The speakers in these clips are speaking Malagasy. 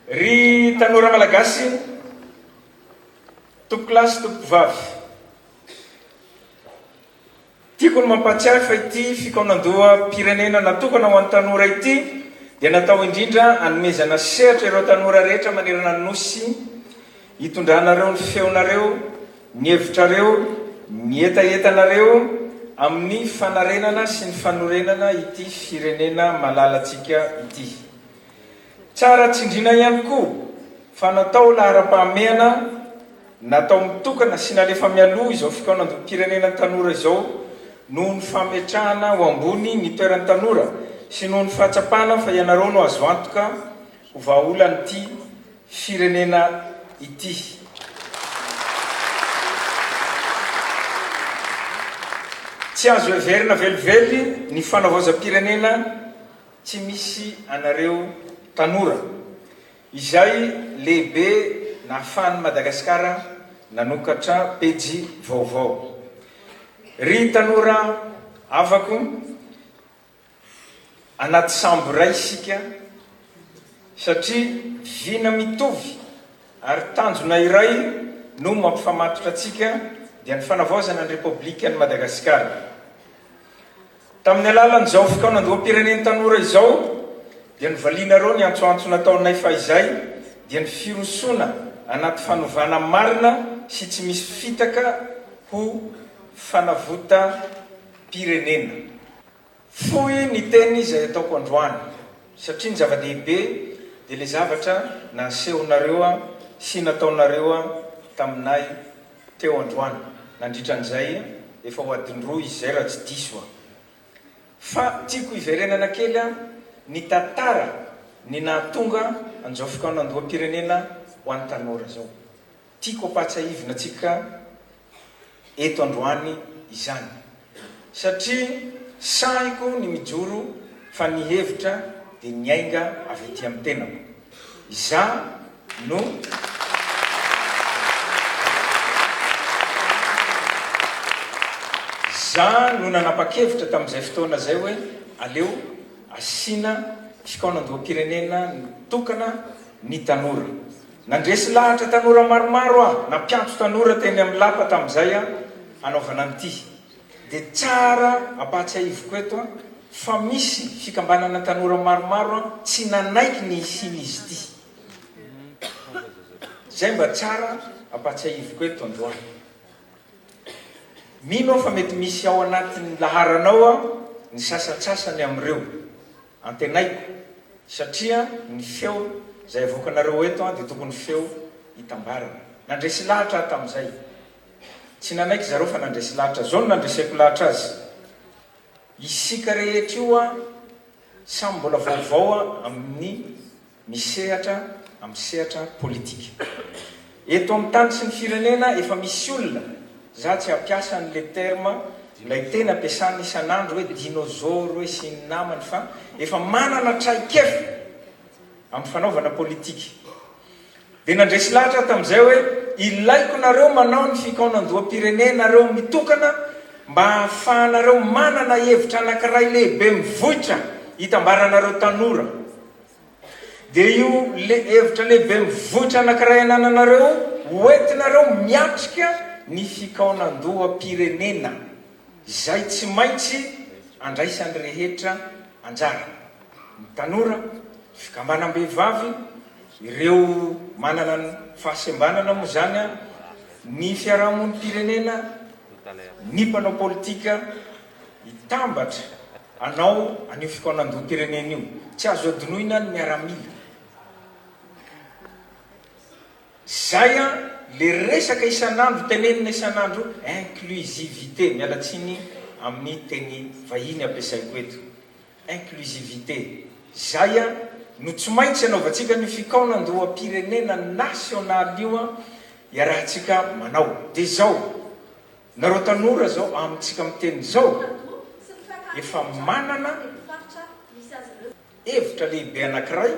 ry tanora malagasy tompokilasy tompovavy tiako ny mampatsiahy fa ity fikaonandoha pirenena natokana ho an'ny tanora ity dia natao indrindra anomezana sehatra ireo tanora rehetra manerana ny nosy hitondranareo ny feonareo ny hevitrareo ny etaetanareo amin'ny fanarenana sy ny fanorenana ity firenena malalatsika ity. Tsara tsindrina ihany koa fa natao lahara-pahameana natao mitokana sy nalefa mialoha izao fikaonandoha pirenena tanora izao noho ny fametrahana ho ambony ny toeran'ny tanora sy noho ny fahatsapana fa ianareo no azo antoka ho vahaolan'ity firenena ity. Tsy azo everina velively ny fanavaozam-pirenena tsy misy anareo tanora. Izay lehibe nahafahan'ny Madagasikara nanokatra pejy vaovao. Ry tanora avako anaty sambo ray isika satria vina mitovy ary tanjona iray no mampifamatotra atsika dia ny fanavaozana ny Repoblikan'i Madagasikara. Tamin'ny alalan'izao fikaonandoha pireneny tanora izao dia nyvalianareo ny antsoantso nataonay fahizay dia ny firosoana anaty fanovana marina sy tsy misy fitaka ho fanavota pirenena. Fohy ny teny izay ataoko androany satria ny zava-dehibe dia le zavatra nasehonareo sy nataonareo taminay teo androany. Nandritran'izay efa ho adiny roa izay raha tsy diso fa tiako iverenana kely ny tantara ny nahatonga an'izao fikaonandoha pirenena ho an'ny tanora zao. Tiako ampatsahivina atsika eto androany izany satria saiko ny mijoro fa ny hevitra dia ny ainga avy ety amin'ny tenako. Iza no nanapa-kevitra tamin'izay fotoana zay hoe aleo asina fikaonandoha pirenena nitokana ny tanora. Nandresy lahatra tanora maromaro nampiantso tanora teny amin'ny lapa tamin'izay hanaovana an'ity. Dia tsara ampahatsiahiviko eto fa misy fikambanana tanora maromaro tsy nanaiky ny isin'izy ity. Zay mba tsara ampahatsiahiviko eto androany. Mino fa mety misy ao anatin'ny laharanao ny sasatsasany amin'ireo antenaiko satria ny feo zay avoakanareo eto dia tokony feo hitambarana. Nandresy lahatra tamin'izay. Tsy nanaiky zareo fa nandresy lahatra zao no nandresaiko lahatra azy. Isika rehetra io samy mbola vaovao amin'ny misehatra amin'ny sehatra politika. Eto amin'ny tany sy ny firenena efa misy olona za tsy hampiasa an'le terma ilay tena ampiasany isan'andro hoe dinosaure hoe sy ny namany fa efa manana traikefa amin'ny fanaovana politika. Dia nandresy lahatra tamin'izay hoe ilaiko nareo manao ny fikaonandoha pirenena nareo mitokana mba hahafahanareo manana hevitra anankiray lehibe mivohitra hitambaranareo tanora. Dia io hevitra lehibe mivohitra anankiray anananareo hoentinareo miatrika ny fikaonandoha pirenena izay tsy maintsy andraisan'ny rehetra anjara. Ny tanora, fikambanam-behivavy, ireo manana ny fahasembanana moa zany ny fiarahamon'ny pirenena, ny mpanao politika hitambatra anao an'io fikaonandoha pirenena io. Tsy azo adinoina ny miaramila. Zay le resaka isan'andro tenenina isan'andro inclusivité, mialatsiny amin'ny teny vahiny ampiasaiko eto. Inclusivité. Zay no tsy maintsy anaovantsika ny fikaonandoha pirenena nasionaly io iarahantsika manao. Dia zao nareo tanora zao amintsika amin'ny teny zao efa manana hevitra lehibe anankiray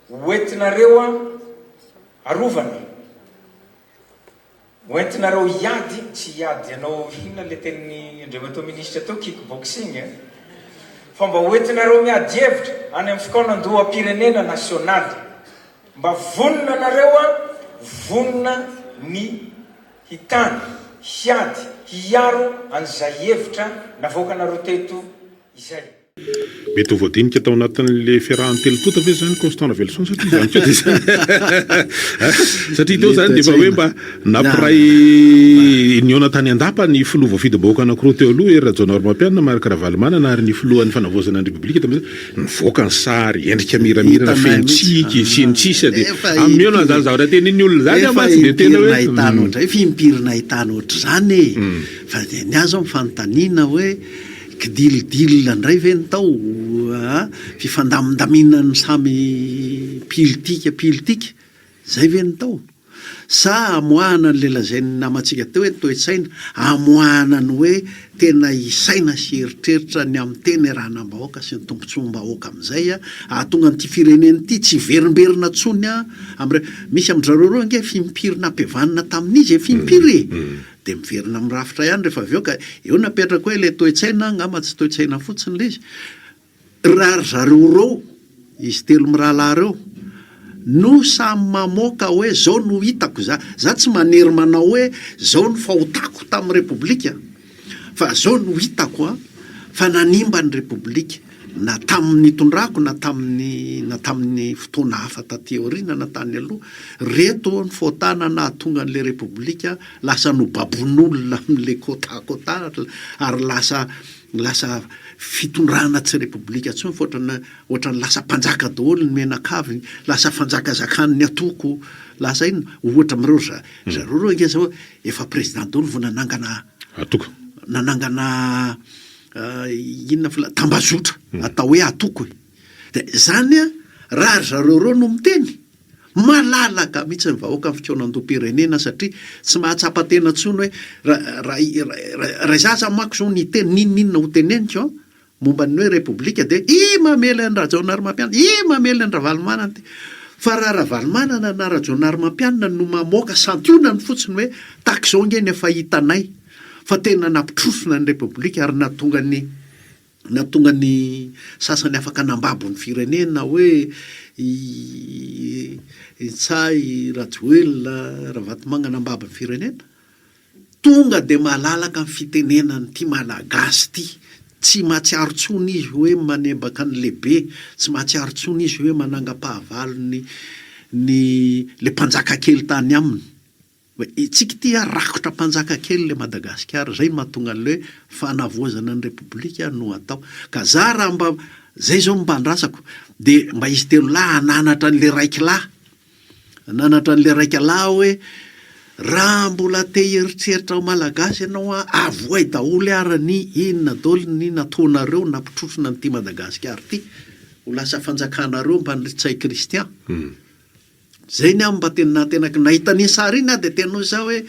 hoentinareo arovana. Hoentinareo hiady, tsy hiady anao inona le tenin'ny andriamato minisitra teo kickboxing fa mba hoentinareo miady hevitra any amin'ny fikaonandoha pirenena nasionaly. mba vonona nareo a vonona ny hitany hiady hiaro an'izay hevitra navoaka nareo teto izay. Mety ho voadinika tao anatin'le fiarahan'ny telotota ve zany Constant Velson satria zany koa satria teo zany de efa hoe mba nampiray niona tany andapa ny filoha voafidy-bahoaka anankiroa teo aloha ery Rajaona Armampianina Marc Ravalomanana ary ny filohan'ny fanavozana ny Repoblika tam'izay nivoaka ny sary endrika miramirana fentsiky sy ny sisa de amin'ny eo zany zavatra tenin'ny olona zany amatsy de tena hoe ndray fimpirina ahitana ohatr' zany fa de ny azo mifanontaniana hoe kidilidilina ndray ve ny tao fifandamindaminany samy politika zay ve ny tao sa amoahana n'le lazainy namatsika teo hoe toe-tsaina amoahana ny hoe tena isaina sy eritreritra ny amin'ny teny rahanam-bahoaka sy ny tombontsoam-bahoaka amin'izay ahatonga n'ity fireneny ity tsy verimberina tsony misy amin'ndrareo nge fimpirina ampiavanina tamin'izy fimpiry de miverina mirafitra ihany rehefa avy eo ka eo napetraka hoe le toe-tsaina ngamba tsy toe-tsaina fotsiny le izy raha zareo reo izy telo mirahalahy reo no samy mamoaka hoe zao no hitako za tsy manery manao hoe zao no fahotako tamin'ny Repoblika fa zao no hitako fa nanimba ny Repoblika na tamin'ny tondrako na tamin'ny fotoana hafa taty aoriana na tany aloha reto ny fotana na tonga an'le Repoblika lasa no babon'olona amin'le kôtakôta ary lasa fitondrana tsy Repoblika tsony fa ohatrany lasa mpanjaka daholo ny menakavy lasa fanjakazakany ny atoko lasa iny ohatra amireo zareo reo angeza hoe efa président daholo vo nanangana inona tambazotra atao hoe atoko de zany raha zareo reo no miteny malalaka mihitsy ny vahoaka ny fikonan-dom-pirenena satria tsy mahatsapa-tena tsony hoe raha zaza mako zao ny teny ninninona ho teneniko momba ny hoe Repoblika de mamely any Rajaona Armampianina mamely any Ravalomanana ty fa raha Ravalomanana na Rajaona Armampianina no mamoaka santionany fotsiny hoe tak zao nge ny efa hitanay fa tena nampitrofona ny Repoblika ary natonga ny sasany afaka nambabo ny firenena hoe Itsay Rajoelina Ravalomanana nambabo ny firenena tonga de malalaka ny fitenenany ty malagasy ty tsy mahatsiaro tsony izy hoe manembaka ny lehibe tsy mahatsiaro tsony izy hoe manangam-pahavalo le mpanjaka kely tany aminy tsika ty rakotra mpanjaka kely le Madagasikara zay mahatonga an'le fanavozana ny Repoblika no atao ka za raha mba zay zao mba ndrasako de mba izy telo lahy ananatra an'le raiky lahy hoe raha mbola te eritreritra malagasy ianao avoay daholo arany inona daholo ny nataonareo nampitrofona nyty Madagasikara ty ho lasa fanjakanareo mba nritsay Kristian zay ny mba tenatenaka nahitany sary iny de tena zao hoe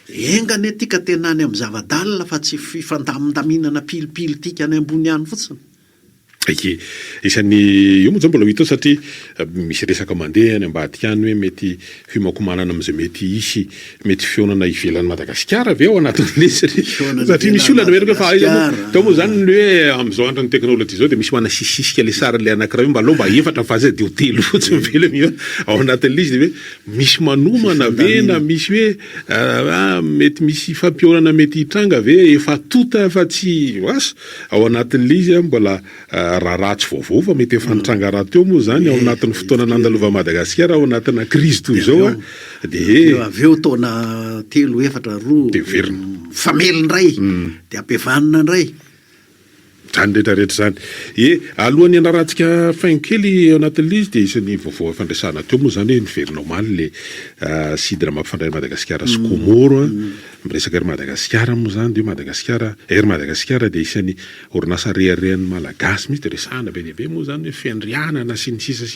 engany atika tena any amin'ny zavadalina fa tsy fifandamindaminana pilipily tika any ambony ihany fotsiny. Isan'ny io moa zao mbola hita satria misy resaka mandeha any ambadika any hoe mety fimakomanana amin'izay mety isy mety fionana ivelan'ny Madagasikara ve ao anatin'le satria misy olona hoe fa tao moa zany hoe amin'izao andron'ny teknôlôjia zao de misy mana sisisika le sary le anankiray mba alao mba efatra fa zay de hotelo fotsiny velany io ao anatin'le izy de hoe misy manomana ve na misy hoe mety misy fampionana mety hitranga ve efa tota fa tsy asa ao anatin'le izy mbola raha ratsy vaovao fa mety efa nitranga raha teo moa zany ao anatin'ny fotoana nandalova Madagasikara ao anatina crise toy izao de aveo taona telo efatra roa de verina famelindray de ampiavanina indray zany rehetrarehetra zany alohan'ny anarahantsika fainkely ao anatin'le izy de isan'ny vaovao fandraisana teo moa zany hoe niverina omaly le sidra mampifandray Madagasikara sy Komoro miresaka ery Madagasikara moa zany de Madagasikara ery Madagasikara de isan'ny orinasa reharehan'ny malagasy mihitsy de resahana be dehibe moa zany hoe fiandrianana sy ny sisa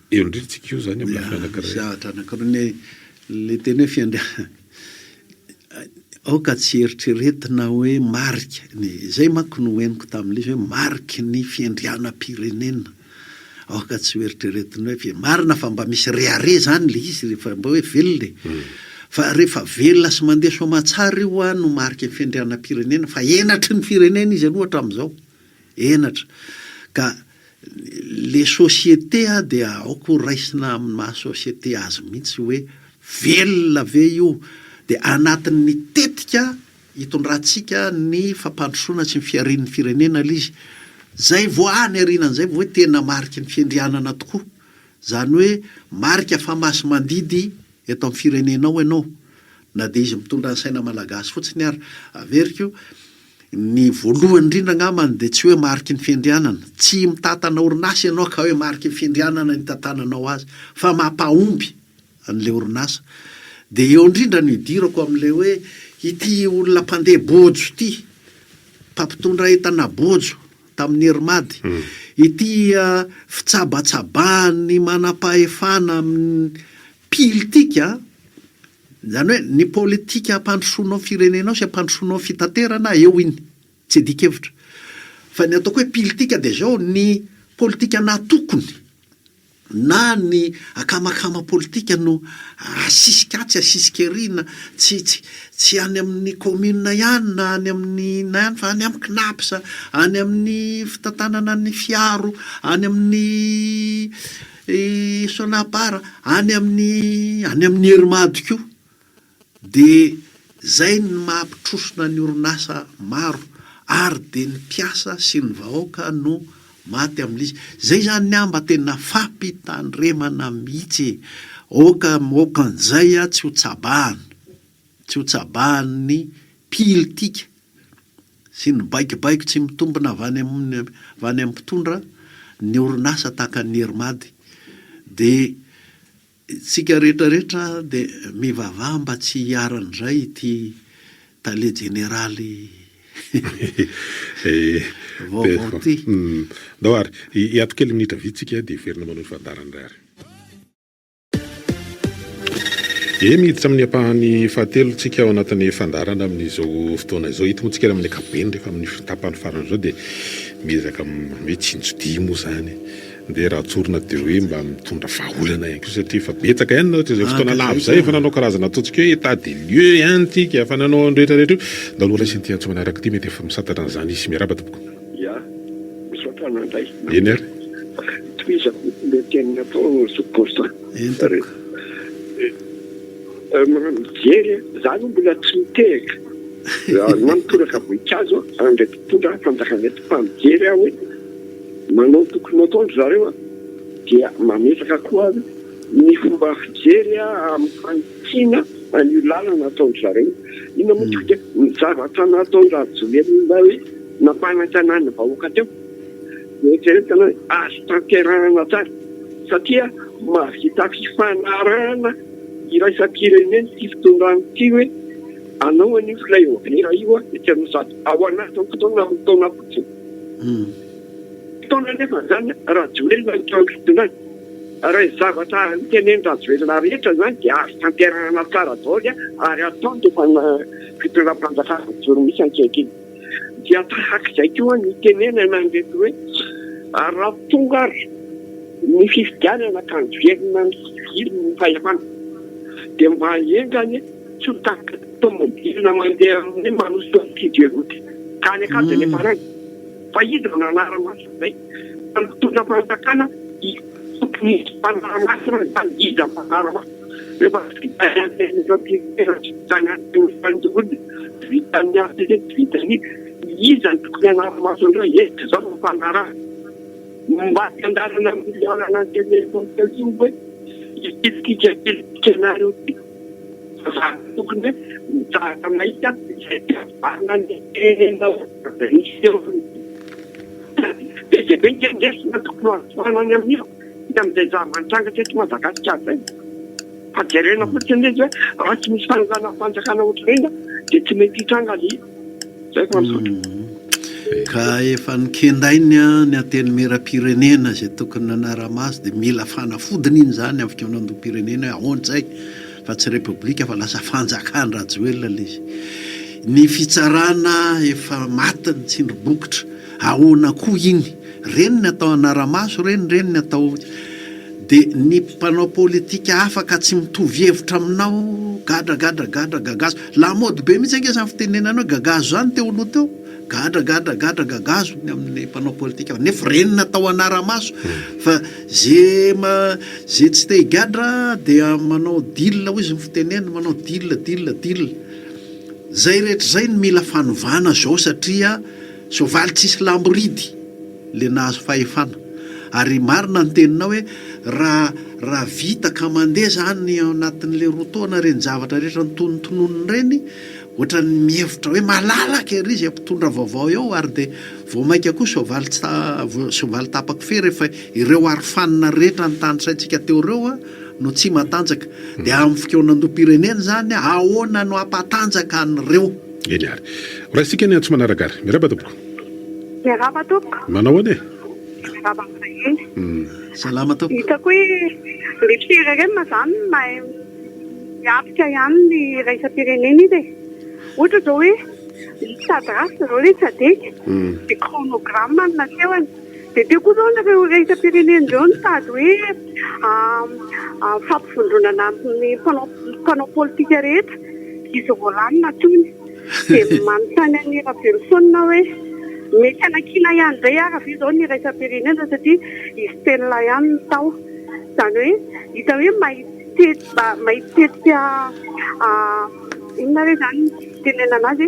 eo indrindritsika io zany amin'ny zavatra anankiroa le teny hoe fiandrianana aoka tsy eritreretina hoe marika zay manko no henoko tamin'ilay hoe mariky ny fiandrianam-pirenena aoka tsy eritreretina hoe marina fa mba misy rehare zany le izy rehefa mba hoe velona fa rehefa velona sy mandeha soamatsara io no mariky ny fiandrianam-pirenena fa enatry ny firenena izy aloha hatramin'izao enatra ka le société dia aoko raisina amin'ny maha société azy mihitsy hoe velona ve io de anatin'ny tetika hitondrantsika ny fampandrosoana sy ny fiarin'ny firenena lizy zay vo any arinan'izay vo hoe tena mariky ny fiandrianana tokoa zany hoe marika fa masy mandidy eto amin'ny firenenao ianao na de izy mitondra ny saina malagasy fotsiny ary averiko ny voalohany indrindra ngamany de tsy hoe mariky ny fiandrianana tsy mitantana orinasa ianao ka hoe mariky ny fiandrianana ny tantananao azy fa mampahomby an'le orinasa de eo indrindra ny idirako am'le hoe ity olona mpandeha bojo ity mpampitondra entana bojo tamin'ny herimady ity fitsabatsabany manam-pahefana amin'ny politika zany hoe ny politika ampandrosoanao firenenao sy ampandrosoanao fitaterana eo iny tsy adikevitra fa ny ataoko hoe politika de zao ny politika natokony na ny akamakama politika no asisikatsy asisikerina tsy any amin'ny commune ihany na any amin'ny na ihany fa any amin'ny knapsa any amin'ny fitantanana ny fiaro any amin'ny sonapara any amin'ny herimady koa de zay ny mampitrosona ny orinasa maro ary de ny mpiasa sy ny vahoaka no maty amin'izy zay zany ny amba tena fampitandremana mihitsy okan'izay tsy ho tsabahan'ny politika sy ny baikibaiko tsy mitombona avany amin'ny mpitondra ny orinasa tahaka ny herimady de tsika rehetrarehetra de mivavaha mba tsy hiaran'izay ity tale generaly vaovao ty dao ary hiato kely minitra vitsika de verina manao ny fandaran'ray ary miditra amin'ny ampahany fahatelotsika ao anatin'ny fandarana amin'izao fotoana izao hita moa tsika amin'ny akabeny rehefa amin'ny tapany farany zao de mizaka hoe tsinjodi moa zany de raha tsorina de hoe mba mitondra vahaolana ihany koa satria fa betsaka ihany ohatra zay fotoana lavo zay efa nanao karazana ataontsika hoe état des lieux ihany tika efa nanao an'rehetrarehetra io da aloha raisy ny tiantso manaraka ty mety efa misatatra an'izany izy miaraba tompoko ya misatana ndray eny ary toizako le teny atao soposta mijery zany mbola tsy mitehaka manotoraka voninkazo andray mpitondra fanjakanety fa mijery aho hoe manao tokony ataondro zareo dia mametaka koa ny fomba fijery amin'ny fanitsina an'io lalana ataondro zareo ina moa toka ny zavatra nataondro ajoelona hoe nampanantanany vahoaka teo eritreretana azo tanterahana tsara satria mahavita fifanarahana iraisam-pirenena ty fitondrany ty hoe anao an'io flaovera io etyanozato ao anatiny fotoana taona fotsiny taona nefa zany raha joelona ny fitondrany raha zavatra niteneny rajoelona rehetra zany dia azo tanterahana tsara daoly ary ataony de fa fitondram-panjakana joro misy ankekiny dia tahak'izay koa ny tenena nandreto hoe raha tonga ary ny fifidianana kanjoelona ny sivily ny fahefana de mba engany tsy ho tahaka tomobilina mandeha amin'ny manoso fijeroty kany akady nefa rany fa izy nanaramaso zay mitondra fanjakana tokony mpanaramasina zany izy mpanaramaso rehefa vitanyfanjogody vitany asy vitany izy ny tokony anaramaso andreo zao mpanaraha mba andarana milianana telefoniny hoe itikikekenareo ty tokony hoe mitahaka mahita zay tiavana ny tenenao de be ngendesina tokony azofanany amin'io hita amizay zamantrangatra eto Madagasikara zay fa jerena fotsiny izy hoe raha tsy misy fanajana fanjakana ohatrarena de tsy mety hitranga li zay ko am'sotro ka efa nikendainy ny ateny mera-pirenena zay tokony nanaramaso de mila fanafodiny iny zany afaka onando-pirenena hoe ahontsay fa tsy repoblika fa lasa fanjakany rajoelona le izy ny fitsarana efa matiny tsindrobokotra ahoana koa iny reny ny atao anaramaso reny ny atao de ny mpanao politika afaka tsy mitovy hevitra aminao gadragadragadragagazo la mody be mihitsy ange zany fitenenanao gagazo zany teo aloha teo gadragagazo ny amin'ny mpanao politika nefa renina tao anaramaso fa ze tsy te higadra dia manao dilla ho izy mifitenena manao dilla zay rehetra zay ny mila fanovana zao satria soavaly tsisy lamboridy le nahazo fahefana ary marina ny teninao hoe raha vita ka mandeha zany anatin'le rotaona reny zavatra rehetra nytonontononony reny ohatra ny mihevitra hoe malalaka ery izy ampitondra vaovao eo ary de vao maika koa soavaly tapaka fe rehefa ireo arofanina rehetra ny tanysaintsika teo reo no tsy matanjaka de amin'ny fikoanandoam-pirenena zany ahoana no ampatanjaka an'ireo eny ary raha sika ny antso manaragary miraba tompoko manao ane salama tompoko hitako hoe le firenena zany mahay miapika ihany ny raisam-pirenena izy ohatra zao hoe mitady rasy zao le tsadeky de chronogramme ny nasehony de teo koa zao nareo raisam-pirenena zao nitady hoe fampifondronana amin'ny mpanao politika rehetra izy voalanina tony de manontany any Rabelson hoe mety anakina ihany zay aravi zao ny raisam-pirenena satria izy telona ihany ny tao zany hoe hita hoe mahitetika inona re zany tenena anazy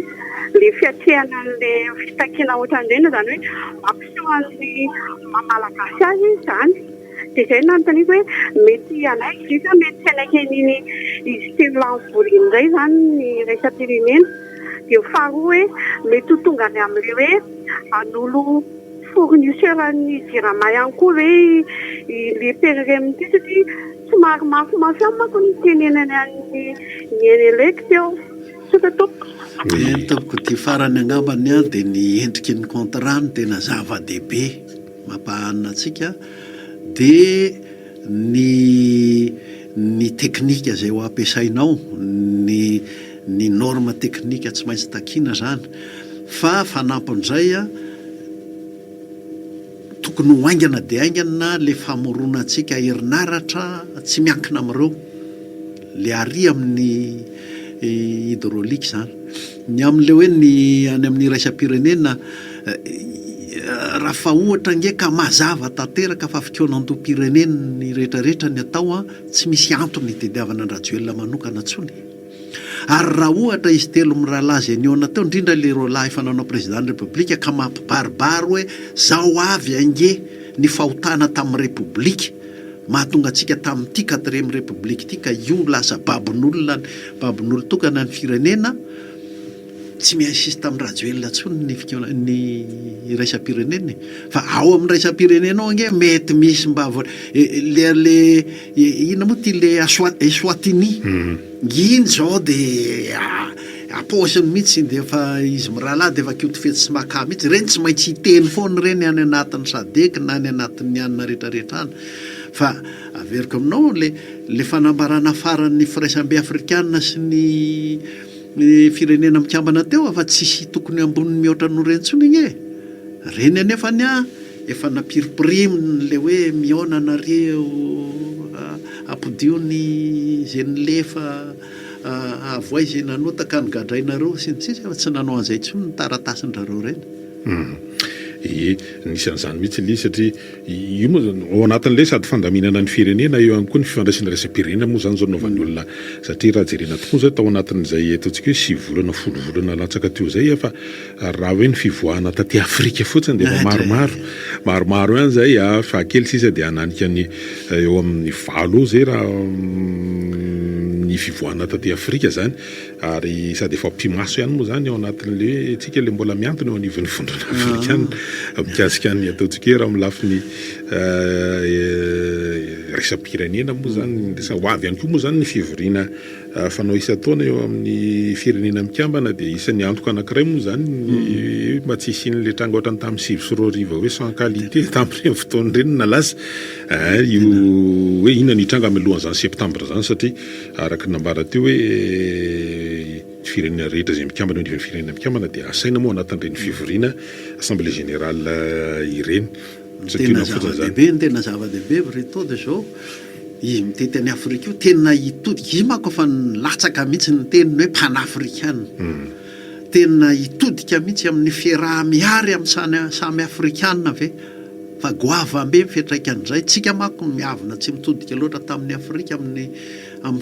le fiatrehana an'le fitakena ohatran'ireny zany hoe mampiseho an'ny mamalagasy azy zany de zay nanontaniako hoe mety anaiky izy mety tsy anaken'iny izy telona mivoriny zay zany ny raisam-pirenena de faharoa hoe mety ho tonga any amin'le hoe an'olo fournisseur-ny jirama ihany koa hoe le pereremity satria somary mafimafy any manko ny tenenany an'ny eleka teo sota tompoko tompoko ty farany angambany a de ny endriky ny contrat ny tena zava-dehibe mampahanina atsika de ny teknika zay ho ampiasainao ny norme teknika tsy maintsy takina zany fa fanampon'izay tokony ho aingana de aingana le famoronantsika herinaratra tsy miankina amin'ireo le ary amin'ny hydraulique zany ny amin'le hoe ny any amin'ny raisam-pirenena raha fa ohatra nge ka mazava tanteraka fa fikoanandoam-pirenena ny rehetrarehetra ny atao tsy misy antony tediavana andrajoelona manokana tsony ary raha ohatra izy telo mirahalazy aniona teo indrindra le roalahy efa nanao président république ka mampibaribary hoe zao avy ange ny fahotana tamin'ny république mahatonga atsika tamin'ity 4e république ity ka io lasa babin'olo tokana ny firenena tsy miansisy tamin'ny rajoelona tsony ny raisam-pirenena fa ao amin'ny raisam-pirenena ao ange mety misy mba le ina moa ty le Eswatini iny zao de aposiny mihitsy de fa izy mirahalahy de fa kiotofetsy sy maka mihitsy reny tsy maintsy hiteny foany reny any anatin'ny sadek na any anatin'ny anina rehetrarehetra any fa averiko aminao le fanambarana faran'ny firaisambe afrikana sy ny firenena mikambana teo fa tsisy tokony amboniny mihoatra no reny tsony igny reny anefany efa napiriprimy le hoe miona nareo ampodiony zay nylefa avoay zay nanotaka ny gadrainareo sy ny sisa fa tsy nanao an'izay tsony ny taratasin-drareo reny nisan'izany mihitsy li satria io moa ao anatin'le sady fandaminana ny firenena eo ihany koa ny fifandraisana raisam-pirenena moa zany zao naovan'ny olona satria raha jerena tokoa zay tao anatin'izay ataontsika hoe 6 volana 10 volana latsaka teo zay fa raha hoe ny fivoahana taty Afrika fotsiny de maromaro ihany zay fa kely sisa de ananika ny eo amin'ny 7 zay raha ny fivoahana taty Afrika zany ary sady efa mpimaso ihany moa zany ao anatin'le tsika le mbola miantona eo anivon'ny fondrana afrikana mikasika ny ataontsika raha milafiny raisam-pirenena moa zany ho avy ihany koa moa zany ny fivoriana fanao isa-taona eo amin'ny firenena mikambana de isan'ny antoka anankiray moa zany mba tsy isian'le tranga ohatrany tamin'ny 7 sy 2 arivo hoe sans qualité tamin'ireny fotoana ireny nalaza io hoe inona ny tranga amin'ny lohan'izany septambra zany satria araka nambara teo hoe firenena rehetra zay mikambana eo anivon'ny firenena mikambana de asaina moa anatin'ireny fivoriana assemblée générale ireny tena zava-dehibe reto de zao izy mitety any Afrika io tena hitodika izy manko fa nilatsaka mihitsy ny teniny hoe panafrikana tena hitodika mihitsy amin'ny fiaraha-miary amin'ny samy afrikanina ve fa goavambe mifetraikan'izay tsika manko miavina tsy mitodika loatra tamin'ny Afrika amin'ny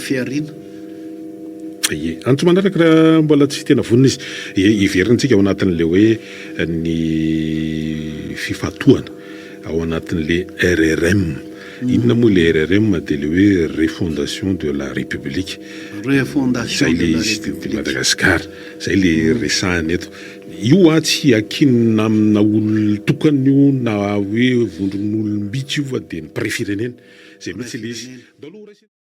fiariana. Antso manaraka raha mbola tsy tena vonona izy iverintsika ao anatin'le hoe ny fifatoana ao anatin'le RRM. Inona moa le RRM dia le hoe refondation de la République. Refondation de la République Madagasikara. Zay le resahany eto. Io tsy akinona amina olon-tokana io na hoe vondron'olom-bitsy io fa dia ny mpiray firenena. Zay mihitsy le izy.